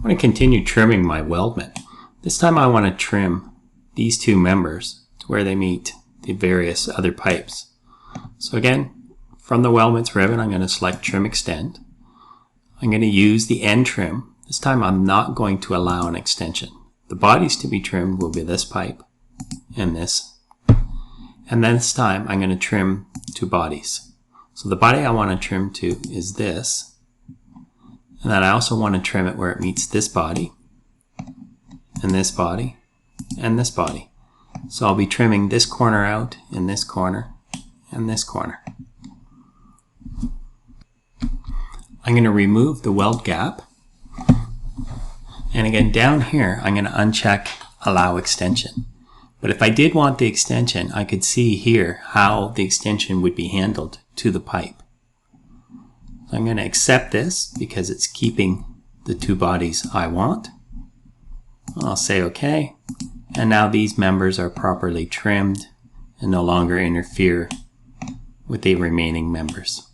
I want to continue trimming my weldment. This time I want to trim these two members to where they meet the various other pipes. So again, from the weldments ribbon, I'm going to select Trim Extend. I'm going to use the end trim. This time I'm not going to allow an extension. The bodies to be trimmed will be this pipe and this. And then this time I'm going to trim two bodies. So the body I want to trim to is this. And then I also want to trim it where it meets this body and this body and this body. So I'll be trimming this corner out in this corner and this corner. I'm going to remove the weld gap. And again, down here, I'm going to uncheck Allow Extension. But if I did want the extension, I could see here how the extension would be handled to the pipe. So I'm going to accept this because it's keeping the two bodies I want. I'll say OK. And now these members are properly trimmed and no longer interfere with the remaining members.